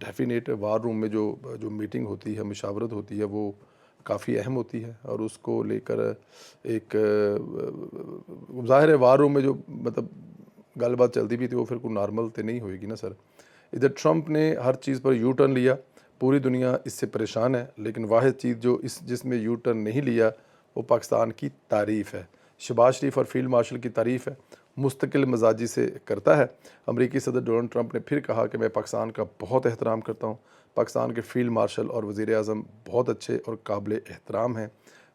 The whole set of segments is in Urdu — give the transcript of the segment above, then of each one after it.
ڈیفینیٹ وار روم میں جو میٹنگ ہوتی ہے، مشاورت ہوتی ہے، وہ کافی اہم ہوتی ہے، اور اس کو لے کر ایک ظاہر ہے وار روم میں جو مطلب گل بات چلتی بھی تھی وہ پھر کوئی نارمل تو نہیں ہوئے گی نا سر۔ ادھر ٹرمپ نے ہر چیز پر یو ٹرن لیا، پوری دنیا اس سے پریشان ہے، لیکن واحد چیز جو جس میں یو ٹرن نہیں لیا وہ پاکستان کی تعریف ہے، شہباز شریف اور فیلڈ مارشل کی تعریف ہے، مستقل مزاجی سے کرتا ہے۔ امریکی صدر ڈونلڈ ٹرمپ نے پھر کہا کہ میں پاکستان کا بہت احترام کرتا ہوں، پاکستان کے فیلڈ مارشل اور وزیر اعظم بہت اچھے اور قابل احترام ہیں۔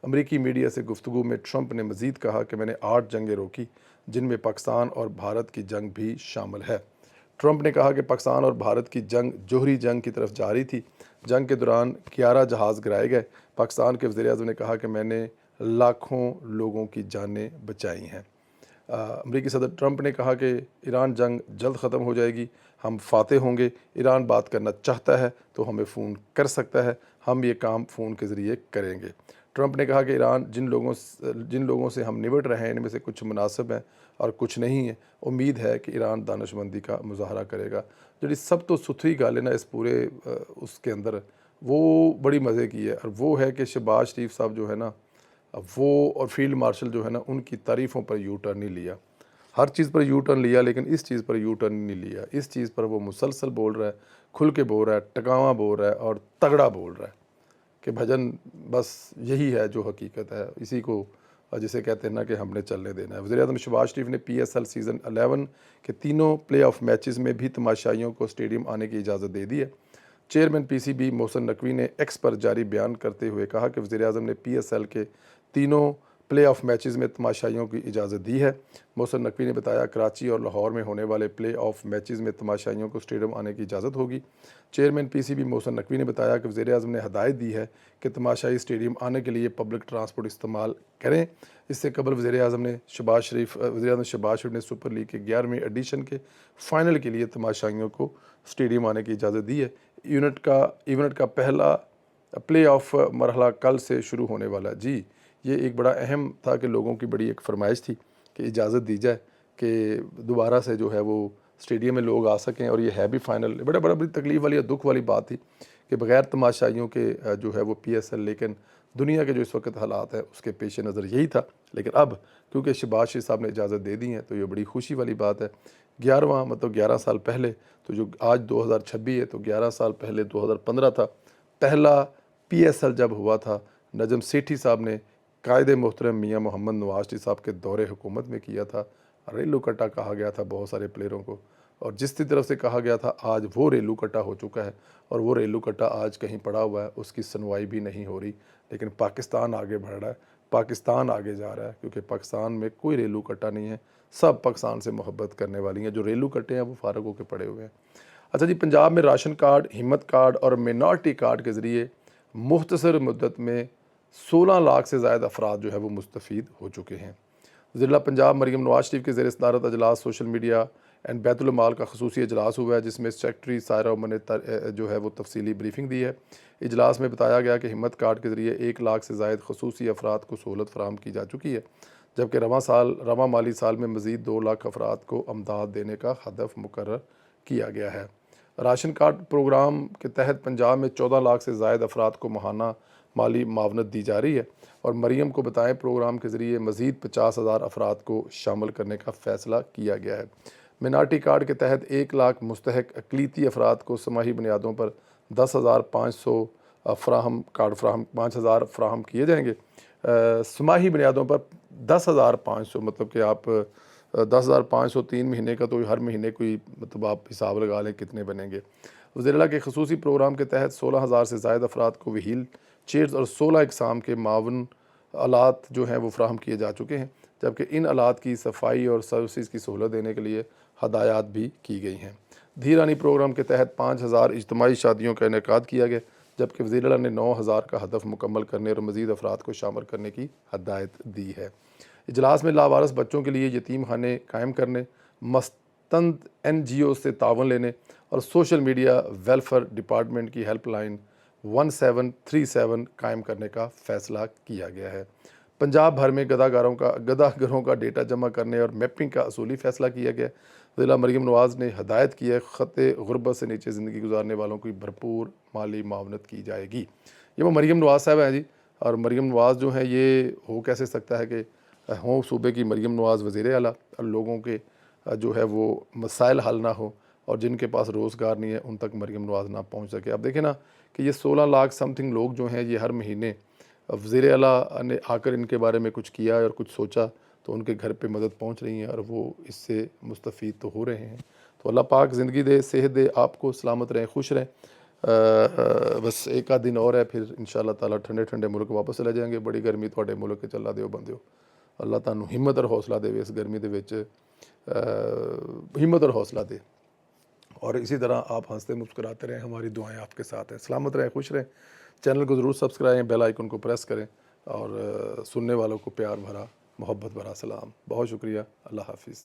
امریکی میڈیا سے گفتگو میں ٹرمپ نے مزید کہا کہ میں نے 8 جنگیں روکی، جن میں پاکستان اور بھارت کی جنگ بھی شامل ہے۔ ٹرمپ نے کہا کہ پاکستان اور بھارت کی جنگ جوہری جنگ کی طرف جاری تھی، جنگ کے دوران 11 جہاز گرائے گئے۔ پاکستان کے وزیر اعظم نے کہا کہ میں نے لاکھوں لوگوں کی جانیں بچائی ہیں۔ امریکی صدر ٹرمپ نے کہا کہ ایران جنگ جلد ختم ہو جائے گی، ہم فاتح ہوں گے، ایران بات کرنا چاہتا ہے تو ہمیں فون کر سکتا ہے، ہم یہ کام فون کے ذریعے کریں گے۔ ٹرمپ نے کہا کہ ایران جن لوگوں سے ہم نمٹ رہے ہیں ان میں سے کچھ مناسب ہیں اور کچھ نہیں ہیں، امید ہے کہ ایران دانش مندی کا مظاہرہ کرے گا۔ جو سب تو ستھری گل ہے نا اس پورے اس کے اندر، وہ بڑی مزے کی ہے، اور وہ ہے کہ شہباز شریف صاحب جو ہے نا وہ اور فیلڈ مارشل جو ہے نا ان کی تعریفوں پر یو ٹرن نہیں لیا، ہر چیز پر یو ٹرن لیا لیکن اس چیز پر یو ٹرن نہیں لیا۔ اس چیز پر وہ مسلسل بول رہا ہے، کھل کے بول رہا ہے، ٹکاواں بول رہا ہے اور تگڑا بول رہا ہے کہ بھجن بس یہی ہے جو حقیقت ہے، اسی کو جسے کہتے ہیں نا کہ ہم نے چلنے دینا ہے۔ وزیر اعظم شہباز شریف نے پی ایس ایل سیزن 11 کے تینوں پلے آف میچز میں بھی تماشائیوں کو اسٹیڈیم آنے کی اجازت دے دی ہے۔ Chairman P C B Mohsin Naqvi نے ایکس پر جاری بیان کرتے ہوئے کہا کہ وزیر اعظم نے پی ایس ایل کے تینوں پلے آف میچز میں تماشائیوں کی اجازت دی ہے۔ محسن نقوی نے بتایا کراچی اور لاہور میں ہونے والے پلے آف میچز میں تماشائیوں کو اسٹیڈیم آنے کی اجازت ہوگی۔ Chairman P C B Mohsin Naqvi نے بتایا کہ وزیر اعظم نے ہدایت دی ہے کہ تماشائی اسٹیڈیم آنے کے لیے پبلک ٹرانسپورٹ استعمال کریں۔ اس سے قبل وزیر اعظم شہباز شریف نے سپر لیگ کے 11ویں ایڈیشن کے فائنل کے لیے تماشائیوں کو اسٹیڈیم آنے کی اجازت دی ہے۔ ایونٹ کا پہلا پلے آف مرحلہ کل سے شروع ہونے والا ہے۔ جی یہ ایک بڑا اہم تھا کہ لوگوں کی بڑی ایک فرمائش تھی کہ اجازت دی جائے کہ دوبارہ سے جو ہے وہ اسٹیڈیم میں لوگ آ سکیں، اور یہ ہے بھی فائنل۔ بڑی تکلیف والی اور دکھ والی بات تھی کہ بغیر تماشائیوں کے جو ہے وہ پی ایس ایل، لیکن دنیا کے جو اس وقت حالات ہیں اس کے پیش نظر یہی تھا، لیکن اب کیونکہ شہباز شریف صاحب نے اجازت دے دی ہے تو یہ بڑی خوشی والی بات ہے۔ 11 سال پہلے تو جو آج 2026 ہے تو 11 سال پہلے 2015 تھا، پہلا پی ایس ایل جب ہوا تھا نجم سیٹھی صاحب نے قائد محترم میاں محمد نواز شریف صاحب کے دور حکومت میں کیا تھا۔ ریلو کٹا کہا گیا تھا بہت سارے پلیئروں کو، اور جس کی طرف سے کہا گیا تھا آج وہ ریلو کٹا ہو چکا ہے، اور وہ ریلو کٹا آج کہیں پڑا ہوا ہے، اس کی سنوائی بھی نہیں ہو رہی، لیکن پاکستان آگے بڑھ رہا ہے، پاکستان آگے جا رہا ہے، کیونکہ پاکستان میں کوئی ریلو کٹا نہیں ہے، سب پاکستان سے محبت کرنے والی ہیں۔ جو ریلو کٹے ہیں وہ فارغ ہو کے پڑے ہوئے ہیں۔ اچھا جی، پنجاب میں راشن کارڈ، ہمت کارڈ اور مینارٹی کارڈ کے ذریعے مختصر مدت میں 16 لاکھ سے زائد افراد جو ہے وہ مستفید ہو چکے ہیں۔ ضلع پنجاب مریم نواز شریف کے زیر صدارت اجلاس سوشل میڈیا اینڈ بیت المال کا خصوصی اجلاس ہوا ہے، جس میں سیکرٹری سائرہ عمر نے جو ہے وہ تفصیلی بریفنگ دی ہے۔ اجلاس میں بتایا گیا کہ ہمت کارڈ کے ذریعے 1 لاکھ سے زائد خصوصی افراد کو سہولت فراہم کی جا چکی ہے، جبکہ رواں مالی سال میں مزید 2 لاکھ افراد کو امداد دینے کا ہدف مقرر کیا گیا ہے۔ راشن کارڈ پروگرام کے تحت پنجاب میں 14 لاکھ سے زائد افراد کو ماہانہ مالی معاونت دی جا رہی ہے، اور مریم کو بتائیں پروگرام کے ذریعے مزید 50,000 افراد کو شامل کرنے کا فیصلہ کیا گیا ہے۔ مینارٹی کارڈ کے تحت 1 لاکھ مستحق اقلیتی افراد کو سماہی بنیادوں پر 10,500 5,000 فراہم کیے جائیں گے۔ سماہی بنیادوں پر 10,500 مطلب کہ آپ 10,500 3 مہینے کا تو ہر مہینے کوئی مطلب آپ حساب لگا لیں کتنے بنیں گے۔ وزیر اعلیٰ کے خصوصی پروگرام کے تحت 16,000 سے زائد افراد کو وہیل چیئرز اور 16 اقسام کے معاون آلات جو ہیں وہ فراہم کیے جا چکے ہیں، جبکہ ان آلات کی صفائی اور سروسز کی سہولت دینے کے لیے ہدایات بھی کی گئی ہیں۔ دھیرانی پروگرام کے تحت 5,000 اجتماعی شادیوں کا انعقاد کیا گیا، جبکہ وزیر اعلیٰ نے 9,000 کا ہدف مکمل کرنے اور مزید افراد کو شامل کرنے کی ہدایت دی ہے۔ اجلاس میں لاوارث بچوں کے لیے یتیم خانے قائم کرنے، مستند این جی او سے تعاون لینے اور سوشل میڈیا ویلفیئر ڈپارٹمنٹ کی ہیلپ لائن 1737 قائم کرنے کا فیصلہ کیا گیا ہے۔ پنجاب بھر میں گدھا گھروں کا ڈیٹا جمع کرنے اور میپنگ کا اصولی فیصلہ کیا گیا۔ ضلع مریم نواز نے ہدایت کی ہے خط غربت سے نیچے زندگی گزارنے والوں کی بھرپور مالی معاونت کی جائے گی۔ یہ وہ مریم نواز صاحب ہیں جی، اور مریم نواز جو ہیں یہ ہو کیسے سکتا ہے کہ ہوں صوبے کی مریم نواز وزیر اعلیٰ اور لوگوں کے جو ہے وہ مسائل حل نہ ہو اور جن کے پاس روزگار نہیں ہے ان تک مریم نواز نہ پہنچ سکے۔ اب دیکھیں نا کہ یہ 16 لاکھ سم تھنگ لوگ جو ہیں یہ ہر مہینے وزیر اعلیٰ نے آ کر ان کے بارے میں کچھ کیا اور کچھ سوچا تو ان کے گھر پہ مدد پہنچ رہی ہیں اور وہ اس سے مستفید تو ہو رہے ہیں۔ تو اللہ پاک زندگی دے، صحت دے، آپ کو سلامت رہیں، خوش رہیں۔ بس ایک آدھ دن اور ہے پھر انشاءاللہ تعالیٰ ٹھنڈے ٹھنڈے ملک واپس چلے جائیں گے۔ بڑی گرمی تھوڑے ملک چلا دیو بندیو، اللہ تعالیٰ ہمت اور حوصلہ دے اس گرمی دے وچ، ہمت اور حوصلہ دے، اور اسی طرح آپ ہنستے مسکراتے رہیں، ہماری دعائیں آپ کے ساتھ ہیں۔ سلامت رہیں، خوش رہیں، چینل کو ضرور سبسکرائب، بیل آئیکن کو پریس کریں، اور سننے والوں کو پیار بھرا محبت بھرا سلام۔ بہت شکریہ، اللہ حافظ۔